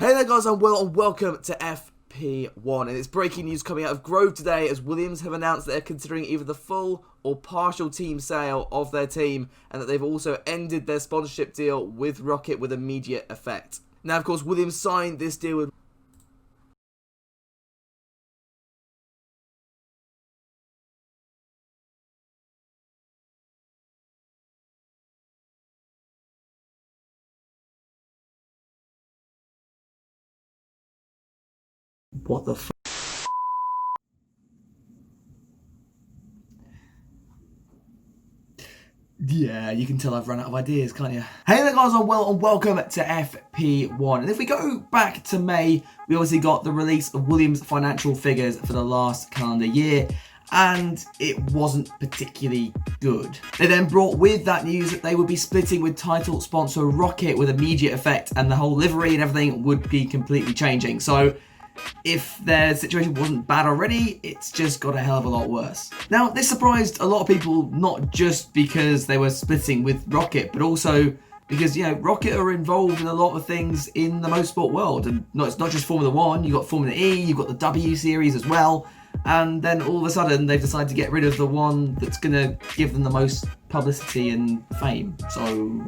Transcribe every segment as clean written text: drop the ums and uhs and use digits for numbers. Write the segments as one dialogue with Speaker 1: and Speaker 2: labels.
Speaker 1: Hey there guys, and welcome to FP1, and it's breaking news coming out of Grove today as Williams have announced that they're considering either the full or partial team sale of their team, and that they've also ended their sponsorship deal with ROKiT with immediate effect. Now of course Williams signed this deal with what the f***? Yeah, you can tell I've run out of ideas, can't you? Hey there guys, and welcome to FP1. And if we go back to May, we obviously got the release of Williams' financial figures for the last calendar year, and it wasn't particularly good. They then brought with that news that they would be splitting with title sponsor ROKiT with immediate effect, and the whole livery and everything would be completely changing. So if their situation wasn't bad already, it's just got a hell of a lot worse. Now, this surprised a lot of people, not just because they were splitting with ROKiT, but also because, you know, ROKiT are involved in a lot of things in the motorsport world. And it's not just Formula 1, you've got Formula E, you've got the W Series as well. And then all of a sudden, they've decided to get rid of the one that's going to give them the most publicity and fame. So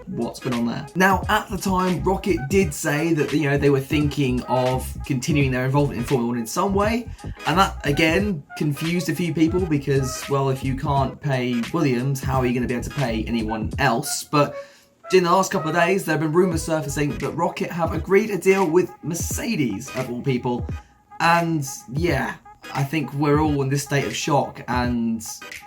Speaker 1: what's going on there? Now, at the time, ROKiT did say that, you know, they were thinking of continuing their involvement in Formula 1 in some way. And that, again, confused a few people because, well, if you can't pay Williams, how are you going to be able to pay anyone else? But in the last couple of days, there have been rumours surfacing that ROKiT have agreed a deal with Mercedes, of all people. And yeah, I think we're all in this state of shock and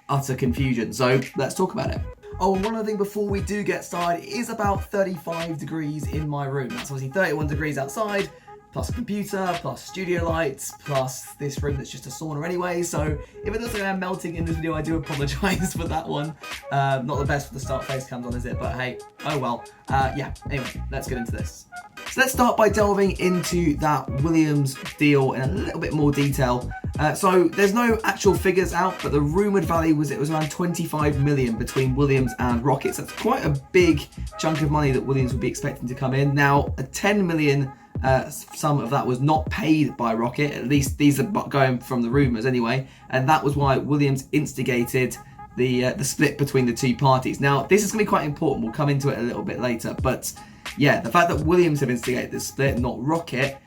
Speaker 1: utter confusion. So let's talk about it. Oh, and one other thing before we do get started, it is about 35 degrees in my room. That's obviously 31 degrees outside, plus a computer, plus studio lights, plus this room that's just a sauna anyway. So if it looks like I'm melting in this video, I do apologise for that one. Not the best with the start face cams on, is it? But hey, oh well. Yeah, anyway, let's get into this. So let's start by delving into that Williams deal in a little bit more detail. So there's no actual figures out, but the rumoured value was it was around 25 million between Williams and ROKiT. So that's quite a big chunk of money that Williams would be expecting to come in. Now, a 10 million sum of that was not paid by ROKiT. At least these are going from the rumours anyway. And that was why Williams instigated the split between the two parties. Now, this is going to be quite important. We'll come into it a little bit later. But yeah, the fact that Williams have instigated this split, not ROKiT,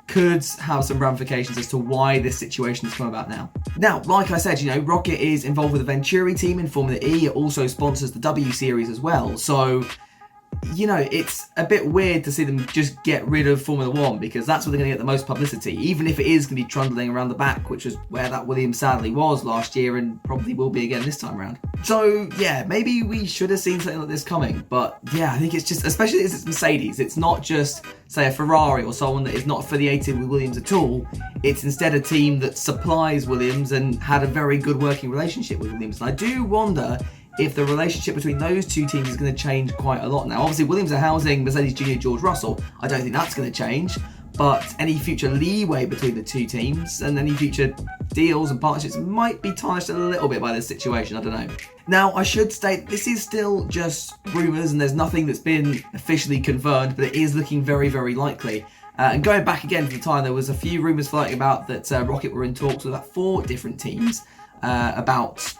Speaker 1: could have some ramifications as to why this situation has come about now. Now, like I said, you know, ROKiT is involved with the Venturi team in Formula E. It also sponsors the W Series as well. So, you know, it's a bit weird to see them just get rid of Formula 1 because that's where they're going to get the most publicity, even if it is going to be trundling around the back, which was where that Williams sadly was last year and probably will be again this time around. So, yeah, maybe we should have seen something like this coming, but yeah, I think it's just, especially as it's Mercedes, it's not just, say, a Ferrari or someone that is not affiliated with Williams at all. It's instead a team that supplies Williams and had a very good working relationship with Williams. And I do wonder if the relationship between those two teams is going to change quite a lot now. Obviously, Williams are housing Mercedes Junior George Russell. I don't think that's going to change, but any future leeway between the two teams and any future deals and partnerships might be tarnished a little bit by this situation. I don't know. Now, I should state this is still just rumours and there's nothing that's been officially confirmed, but it is looking very, very likely. And going back again to the time, there was a few rumours floating about that ROKiT were in talks with about 4 different teams about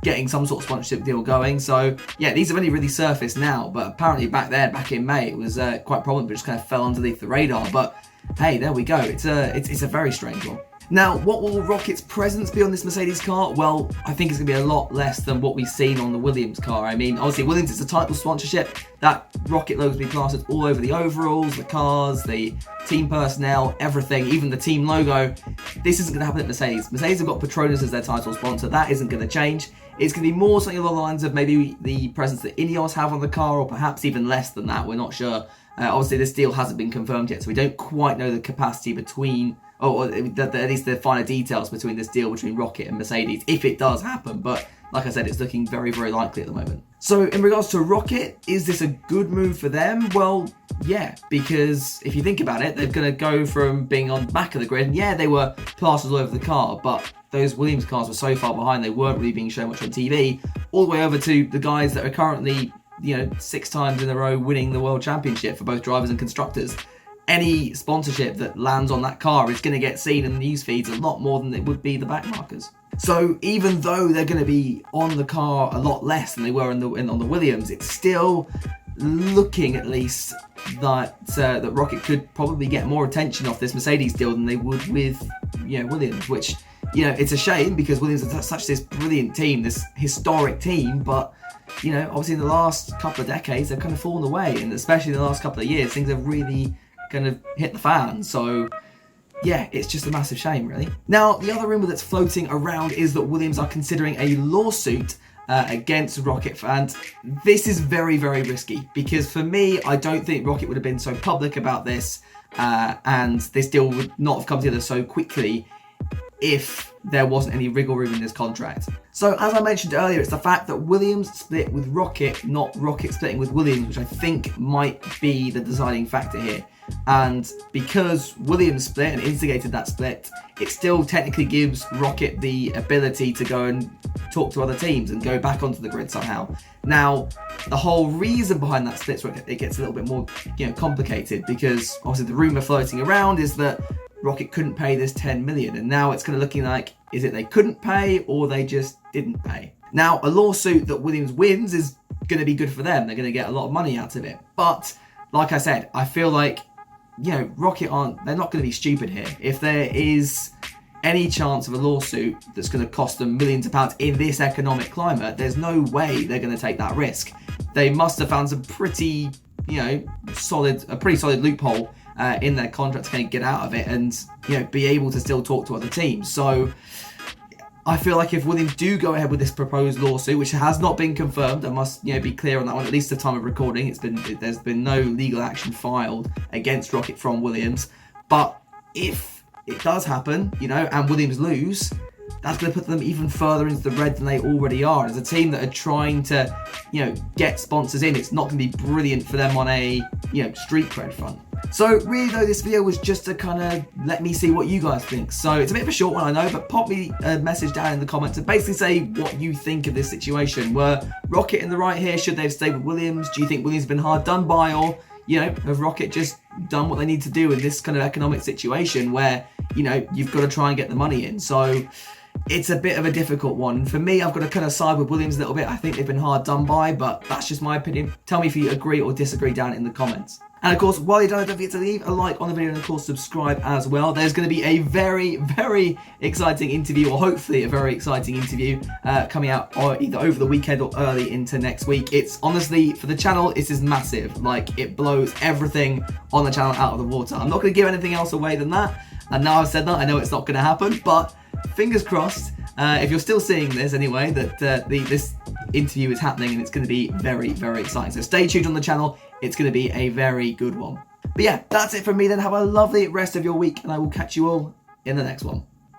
Speaker 1: getting some sort of sponsorship deal going. So yeah, these have only really surfaced now, but apparently back in May, it was quite prominent, but just kind of fell underneath the radar. But hey, there we go. It's a very strange one. Now, what will ROKiT's presence be on this Mercedes car? Well, I think it's going to be a lot less than what we've seen on the Williams car. I mean, obviously, Williams is a title sponsorship. That ROKiT logo will be plastered all over the overalls, the cars, the team personnel, everything, even the team logo. This isn't going to happen at Mercedes. Mercedes have got Petronas as their title sponsor. That isn't going to change. It's going to be more something along the lines of maybe the presence that Ineos have on the car, or perhaps even less than that. We're not sure. Obviously, this deal hasn't been confirmed yet, so we don't quite know the capacity between, or at least the finer details between this deal between ROKiT and Mercedes, if it does happen. But like I said, it's looking very, very likely at the moment. So in regards to ROKiT, is this a good move for them? Well, yeah, because if you think about it, they're going to go from being on the back of the grid, and yeah, they were plastered all over the car, but those Williams cars were so far behind, they weren't really being shown much on TV, all the way over to the guys that are currently, you know, 6 times in a row winning the World Championship for both drivers and constructors. any sponsorship that lands on that car is going to get seen in the news feeds a lot more than it would be the backmarkers. So even though they're going to be on the car a lot less than they were on the Williams, it's still looking at least that that ROKiT could probably get more attention off this Mercedes deal than they would with Williams, which it's a shame because Williams is such this brilliant team, this historic team, but obviously in the last couple of decades they've kind of fallen away, and especially in the last couple of years things have really kind of hit the fan. So yeah, it's just a massive shame, really. Now, the other rumour that's floating around is that Williams are considering a lawsuit against ROKiT, and this is very, very risky because for me, I don't think ROKiT would have been so public about this, and this deal would not have come together so quickly if there wasn't any wriggle room in this contract. So as I mentioned earlier, it's the fact that Williams split with ROKiT, not ROKiT splitting with Williams, which I think might be the deciding factor here. And because Williams split and instigated that split, it still technically gives ROKiT the ability to go and talk to other teams and go back onto the grid somehow. Now, the whole reason behind that split, it gets a little bit more complicated, because obviously the rumour floating around is that ROKiT couldn't pay this 10 million, and now it's kind of looking like, is it they couldn't pay or they just didn't pay? Now, a lawsuit that Williams wins is going to be good for them. They're going to get a lot of money out of it. But like I said, I feel like ROKiT they're not going to be stupid here. If there is any chance of a lawsuit that's going to cost them millions of pounds in this economic climate, there's no way they're going to take that risk. They must have found some pretty solid loophole in their contract to kind of get out of it and be able to still talk to other teams. So I feel like if Williams do go ahead with this proposed lawsuit, which has not been confirmed, I must be clear on that one. At least at the time of recording, there's been no legal action filed against ROKiT from Williams. But if it does happen, and Williams lose, that's going to put them even further into the red than they already are. As a team that are trying to get sponsors in, it's not going to be brilliant for them on a street cred front. So really though, this video was just to kind of let me see what you guys think. So it's a bit of a short one, I know, but pop me a message down in the comments and basically say what you think of this situation. Were ROKiT in the right here? Should they have stayed with Williams? Do you think Williams has been hard done by, or have ROKiT just done what they need to do in this kind of economic situation where you've got to try and get the money in? So it's a bit of a difficult one. For me, I've got to kind of side with Williams a little bit. I think they've been hard done by, but that's just my opinion. Tell me if you agree or disagree down in the comments. And of course, while you're done, don't forget to leave a like on the video and of course subscribe as well. There's going to be a very, very exciting interview, or hopefully a very exciting interview coming out either over the weekend or early into next week. It's honestly, for the channel, this is massive. Like, it blows everything on the channel out of the water. I'm not going to give anything else away than that. And now I've said that, I know it's not going to happen, but fingers crossed, if you're still seeing this anyway, that this interview is happening and it's going to be very, very exciting. So stay tuned on the channel. It's going to be a very good one. But yeah, that's it from me then. Have a lovely rest of your week and I will catch you all in the next one.